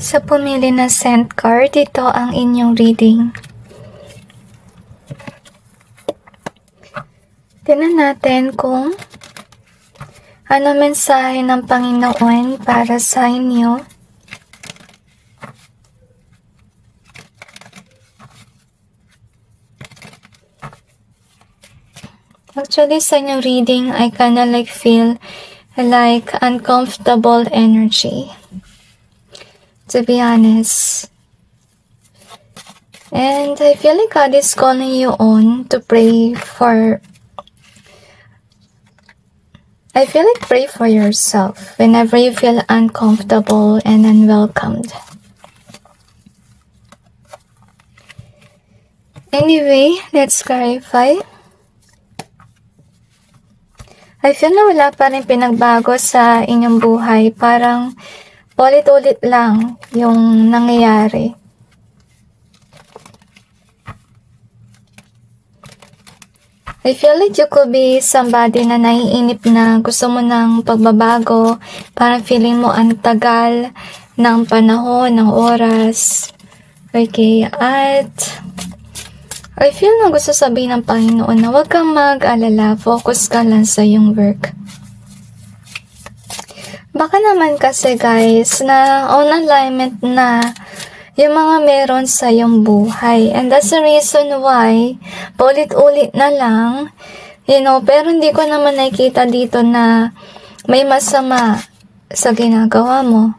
Sa pumili na scent card, ito ang inyong reading. Tingnan natin kung ano mensahe ng Panginoon para sa inyo. Actually, sa inyong reading, I kinda feel like uncomfortable energy. To be honest. And I feel like God is calling you on to pray for... I feel like pray for yourself whenever you feel uncomfortable and unwelcomed. Anyway, let's clarify. I feel na wala pa rin pinagbago sa inyong buhay. Parang ulit-ulit lang yung nangyayari. I feel like you could be somebody na naiinip na gusto mo ng pagbabago. Parang feeling mo ang tagal ng panahon, ng oras. Okay, at I feel na gusto sabihin ng Panginoon na huwag kang mag-alala, focus ka lang sa iyong work. Baka naman kasi guys, na on alignment na yung mga meron sa iyong buhay. And that's the reason why, paulit-ulit na lang, pero hindi ko naman nakikita dito na may masama sa ginagawa mo.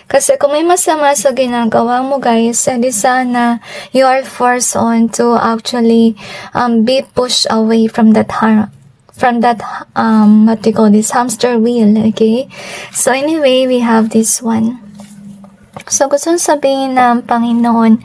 Kasi kung may masama sa ginagawa mo guys, edi sana you are forced on to actually be pushed away from that what do you call this, hamster wheel, okay? So anyway, we have this one. So gusto sabihin ng Panginoon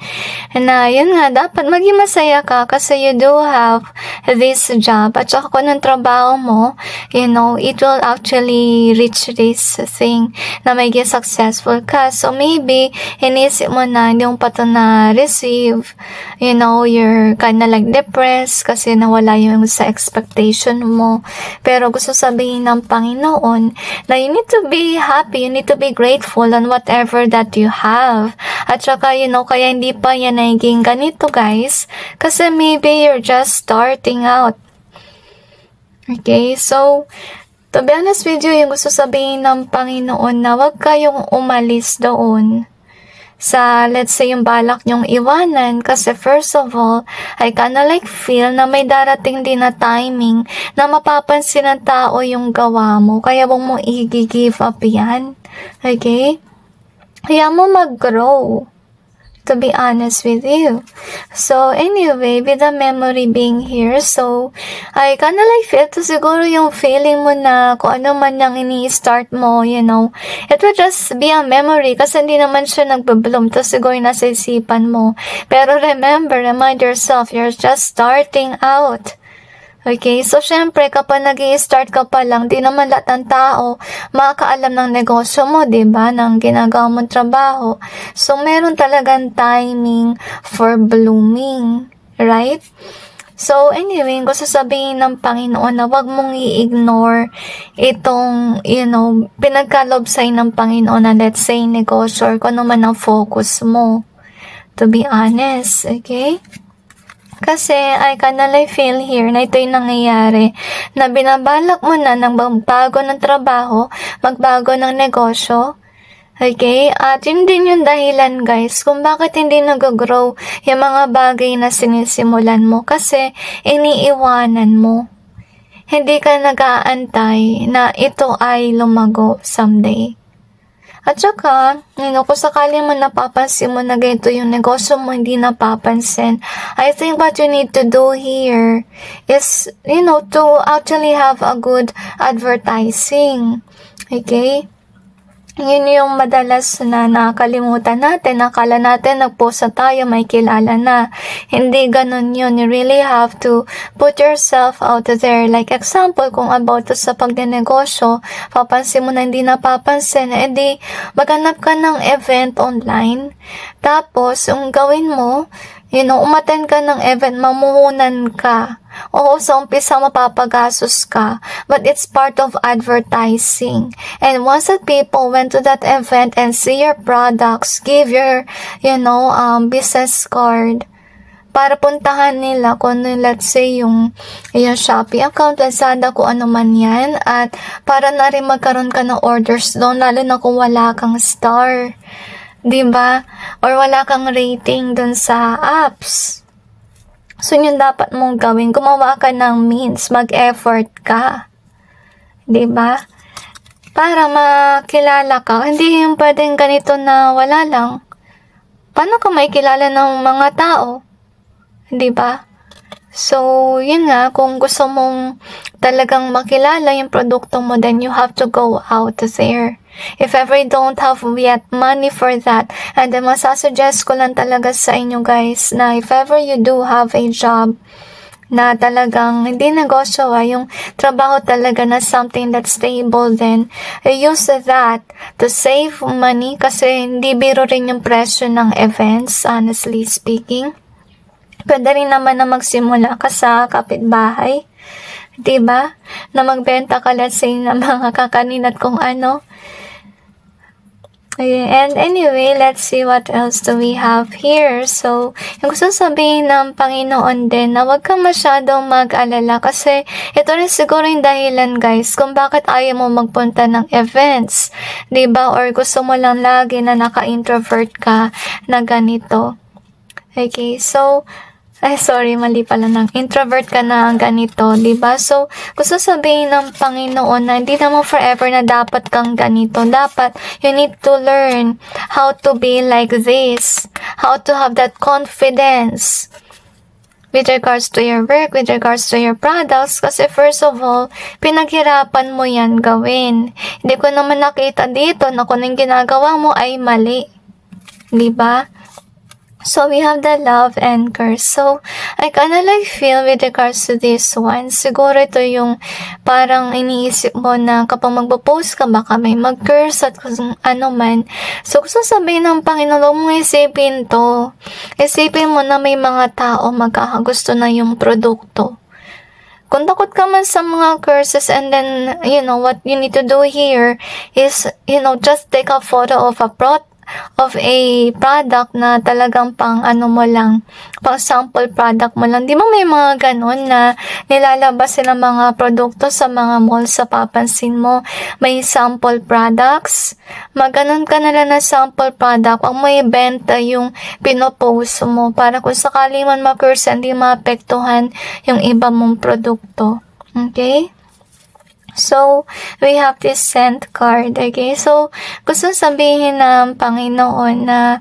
na yun nga, dapat maging masaya ka kasi you do have this job. At saka kung anong trabaho mo, it will actually reach this thing na maging successful ka. So maybe, inisip mo na hindi mo pa ito na-receive. You're kinda like depressed kasi nawala yung sa expectation mo. Pero gusto sabihin ng Panginoon na you need to be happy, you need to be grateful on whatever that you have. At saka, kaya hindi pa yan naging ganito, guys. Kasi maybe you're just starting out. Okay, so, to be honest with you, yung gusto sabihin ng Panginoon na huwag kayong umalis doon sa, let's say, yung balak nyong iwanan. Kasi first of all, I kinda feel na may darating din na timing na mapapansin ng tao yung gawa mo. Kaya huwag mo i-give up yan. Okay? Kaya mo mag-grow, to be honest with you. So, anyway, with the memory being here, so, I kinda feel to siguro yung feeling mo na kung ano man yung ini-start mo, it will just be a memory kasi hindi naman siya nagbe-bloom. To siguro nasa isipan mo. Pero remember, remind yourself, you're just starting out. Okay, so syempre kapag nag-i-start ka pa lang, di naman lahat ng tao makakaalam ng negosyo mo, diba? Ng ginagawa mong trabaho. So meron talagang timing for blooming, right? So anyway, gusto sabihin ng Panginoon na wag mong i-ignore itong, pinagkalob sa'yo ng Panginoon na let's say negosyo or kung ano man ang focus mo. To be honest, okay? Kasi I kinda feel here na ito yung nangyayari na binabalak mo na ng magbago ng trabaho, magbago ng negosyo. Okay? At yun din yung dahilan guys kung bakit hindi nag-grow yung mga bagay na sinisimulan mo kasi iniiwanan mo. Hindi ka nag-aantay na ito ay lumago someday. At saka, kung sakaling mo napapansin mo na ganito yung negosyo mo hindi napapansin, I think what you need to do here is, to actually have a good advertising. Okay? Yun yung madalas na nakalimutan natin. Nakala natin nag-post na tayo, may kilala na. Hindi ganun yun. You really have to put yourself out there. Like example, kung about to sa pagdinegosyo, papansin mo na hindi napapansin, edi maghanap ka ng event online. Tapos, yung gawin mo, umattend ka ng event, mamuhunan ka. Oo, sa umpisa mapapagastos ka, but it's part of advertising. And once that people went to that event and see your products, give your, business card, para puntahan nila kung let's say yung Shopee account, Lazada, kung ano man yan, at para na rin magkaroon ka ng orders doon, lalo na kung wala kang star. Diba? Or wala kang rating dun sa apps. So, yun dapat mong gawin. Gumawa ka ng means. Mag-effort ka. Diba? Para makilala ka. Hindi yung pwedeng ganito na wala lang. Paano ka makikilala ng mga tao? Diba? So, yun nga, kung gusto mong talagang makilala yung produkto mo, then you have to go out there. If ever you don't have yet money for that, and then masasuggest ko lang talaga sa inyo guys, na if ever you do have a job na talagang hindi negosyo, yung trabaho talaga na something that's stable, then use that to save money, kasi hindi biro rin yung presyo ng events, honestly speaking. Pwede rin naman na magsimula ka sa kapitbahay, diba? Na magbenta ka, let's say, ng mga kakanin at kung ano. And anyway, let's see what else do we have here. So, yung gusto sabihin ng Panginoon din na huwag kang masyadong mag-alala, kasi ito rin siguro yung dahilan guys kung bakit ayaw mo magpunta ng events, diba? Or gusto mo lang lagi na naka-introvert ka na ganito. Okay, so sorry, mali pala, ng introvert ka na ganito, diba? So, gusto sabihin ng Panginoon na hindi naman forever na dapat kang ganito. Dapat, you need to learn how to be like this, how to have that confidence with regards to your work, with regards to your products, kasi first of all, pinaghirapan mo yan gawin. Hindi ko naman nakita dito na kung yung ginagawa mo ay mali, diba? So, we have the love and curse. So, I kinda like feel with regards to this one, siguro ito yung parang iniisip mo na kapag magpo-post ka, baka may mag-curse at kung ano man. So, gusto sabihin ng Panginoon, huwag mong isipin to. Isipin mo na may mga tao magkakagusto na yung produkto. Kung takot ka man sa mga curses, and then, what you need to do here is, just take a photo of a product na talagang pang sample product mo lang. Di ba may mga ganun na nilalabas sila mga produkto sa mga mall, sa papansin mo, may sample products. Maganon ka na lang na sample product, ang may benta yung pinopost mo para kung sakali man ma-curse, hindi maapektuhan yung iba mong produkto. Okay? So, we have this sent card, okay? So, gusto sabihin ng Panginoon na,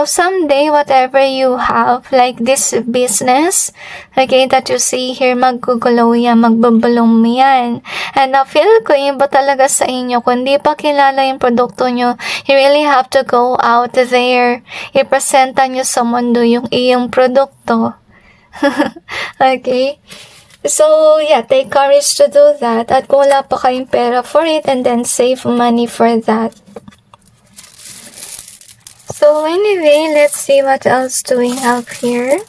someday, whatever you have, like this business, okay, that you see here, maggugulo yan, magbubulong yan. And feel ko, iba talaga sa inyo, kung di pa kilala yung produkto nyo, you really have to go out there, ipresenta nyo sa mundo yung iyong produkto. Okay? So, yeah, take courage to do that. At kung wala pa kayong pera for it, and then save money for that. So, anyway, let's see what else do we have here.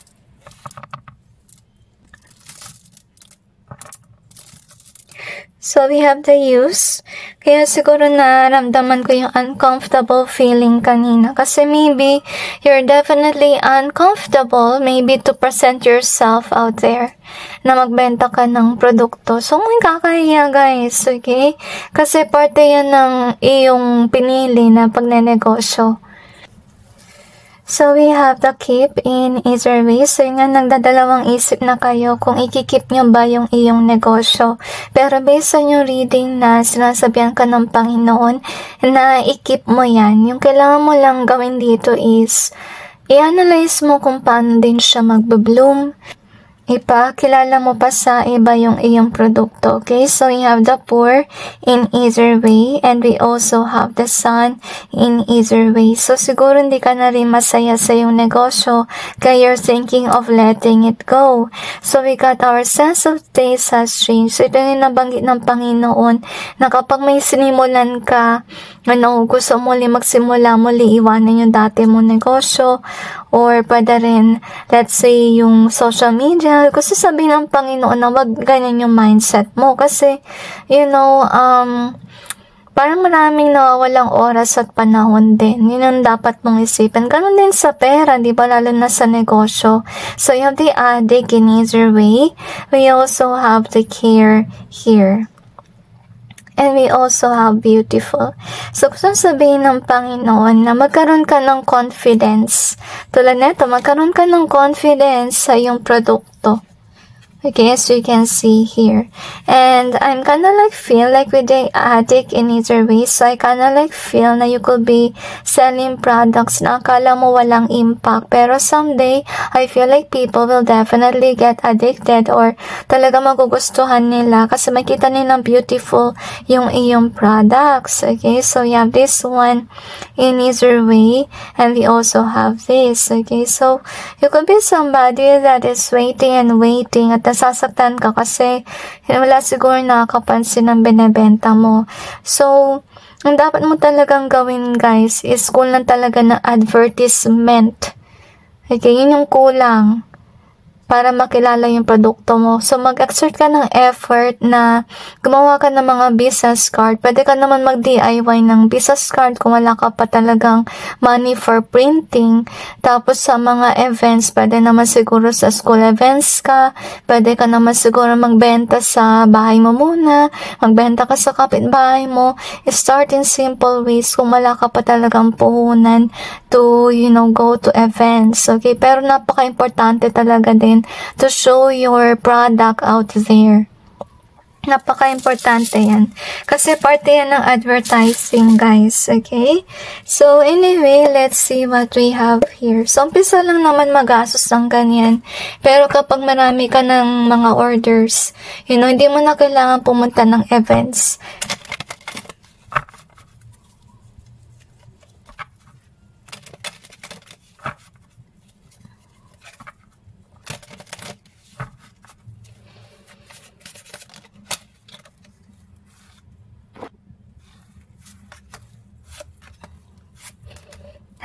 So, we have the use. Kaya siguro naramdaman ko yung uncomfortable feeling kanina. Kasi maybe you're definitely uncomfortable maybe to present yourself out there na magbenta ka ng produkto. So, may kakahiya guys, okay? Kasi parte yan ng iyong pinili na pagnenegosyo. So, we have the keep in either way. So, yun nga, nagdadalawang isip na kayo kung ikikip nyo ba yung iyong negosyo. Pero based on yung reading na sinasabihan ka ng Panginoon na ikip mo yan, yung kailangan mo lang gawin dito is i-analyze mo kung paano din siya magbe-bloom. Ipakilala mo pa sa iba yung iyong produkto. Okay, so we have the poor in either way, and we also have the sun in either way. So siguro hindi ka na rin masaya sa iyong negosyo, kaya you're thinking of letting it go. So we got our sense of taste has changed. So ito yung nabanggit ng Panginoon na kapag may sinimulan ka, gusto mo magsimula muli, iwanan yung dati mong negosyo, or pwede rin, let's say, yung social media. Gusto sabihin ng Panginoon na wag ganyan yung mindset mo kasi, parang maraming nawawalang oras at panahon din. Yun ang dapat mong isipin. Ganun din sa pera, di ba? Lalo na sa negosyo. So, you have the addict in either way. We also have the care here. And we also have beautiful. So, gusto sabihin ng Panginoon na magkaroon ka ng confidence. Tulad nito, magkaroon ka ng confidence sa iyong produkto. Okay, as you can see here. And I'm kinda like feel like with the addict in either way. So I kinda like feel na you could be selling products na akala mo walang impact. Pero someday, I feel like people will definitely get addicted or talaga magugustuhan nila kasi makita nilang beautiful yung iyong products. Okay, so you have this one in either way. And we also have this. Okay, so you could be somebody that is waiting and waiting at nasasaktan ka kasi wala siguro nakakapansin ng binebenta mo. So, ang dapat mo talagang gawin guys is kulang talaga ng advertisement. Okay, yun yung kulang para makilala yung produkto mo. So, mag-exert ka ng effort na gumawa ka ng mga business card. Pwede ka naman mag-DIY ng business card kung wala ka pa talagang money for printing. Tapos, sa mga events, pwede naman siguro sa school events ka. Pwede ka naman siguro magbenta sa bahay mo muna. Magbenta ka sa kapitbahay mo. Start in simple ways kung wala ka pa talagang puhunan to, go to events. Okay? Pero napaka-importante talaga din to show your product out there. Napaka-importante yan. Kasi parte yan ng advertising, guys. Okay? So, anyway, let's see what we have here. So, umpisa lang naman mag-asos ng ganyan. Pero kapag marami ka ng mga orders, hindi mo na kailangan pumunta ng events.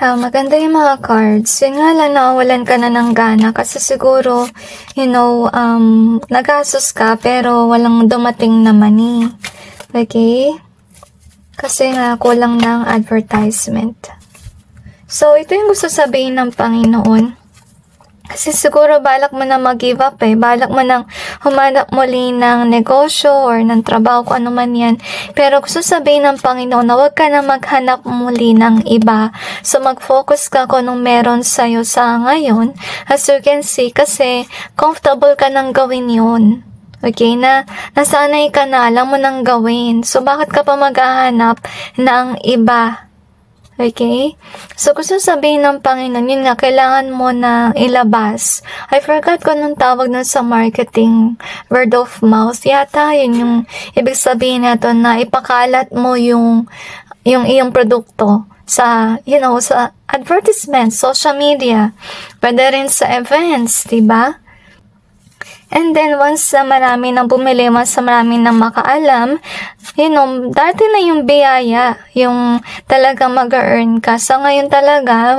Maganda yung mga cards. Yun nga lang, nawawalan ka na ng gana kasi siguro, nagastos ka pero walang dumating na money. Okay? Kasi nga, kulang ng advertisement. So, ito yung gusto sabihin ng Panginoon. Kasi siguro balak mo na mag-give up balak mo nang humanap muli ng negosyo or ng trabaho, kung ano man yan. Pero gusto sabihin ng Panginoon na huwag ka na maghanap muli ng iba. So mag-focus ka kung anong meron sa'yo sa ngayon. As you can see, kasi comfortable ka nang gawin yun. Okay, nasanay ka na, alam mo nang gawin. So bakit ka pa maghahanap ng iba? Okay? So, gusto sabihin ng Panginoon, yun nga, kailangan mo na ilabas. I forgot kung anong tawag nun sa marketing, word of mouth. Yata, yun yung ibig sabihin nato na ipakalat mo yung iyong produkto sa, sa advertisement, social media. Pwede rin sa events, diba? And then, once marami nang bumili, once marami nang makaalam, dati na yung biyaya, yung talagang mag-earn ka. So, ngayon talaga,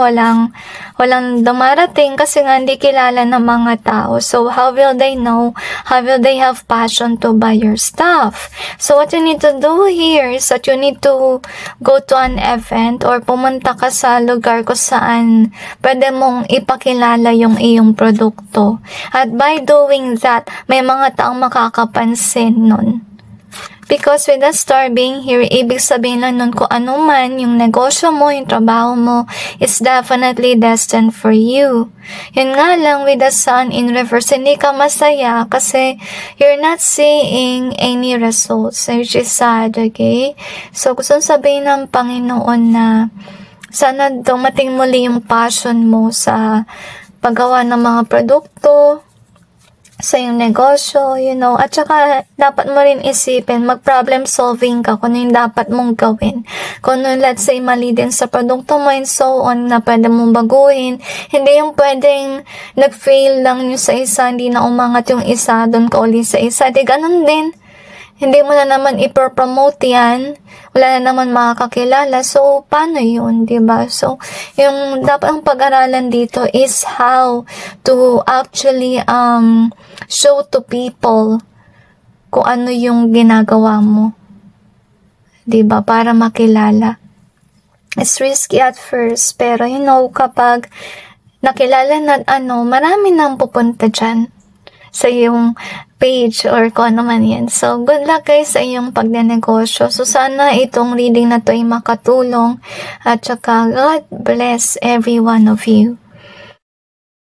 walang dumarating kasi nga hindi kilala ng mga tao. So, how will they know? How will they have passion to buy your stuff? So, what you need to do here is that you need to go to an event or pumunta ka sa lugar kung saan pwede mong ipakilala yung iyong produkto. At by doing that, may mga taong makakapansin nun. Because with the star being here, ibig sabihin lang nun kung ano man yung negosyo mo, yung trabaho mo, is definitely destined for you. Yun nga lang, with the sun in reverse, hindi ka masaya kasi you're not seeing any results, which is sad, okay? So, gusto sabihin ng Panginoon na sana dumating muli yung passion mo sa paggawa ng mga produkto, sa yung negosyo, at saka dapat mo rin isipin, mag-problem solving ka kung yung dapat mong gawin. Kung let's say, mali din sa produkto mo and so on na pwede mong baguhin, hindi yung pwedeng nag-fail lang yung sa isa, hindi na umangat yung isa, doon ka uli sa isa, di ganun din. hindi mo na naman ipropromote yan, wala na naman makakakilala, so paano yun, diba? So, yung dapat ang pag-aralan dito is how to actually show to people kung ano yung ginagawa mo, diba? Para makilala. It's risky at first, pero kapag nakilala na marami nang pupunta dyan sa iyong page or kung ano man yan. So, good luck guys sa iyong pagnenegosyo. So, sana itong reading na to ay makatulong at saka God bless every one of you.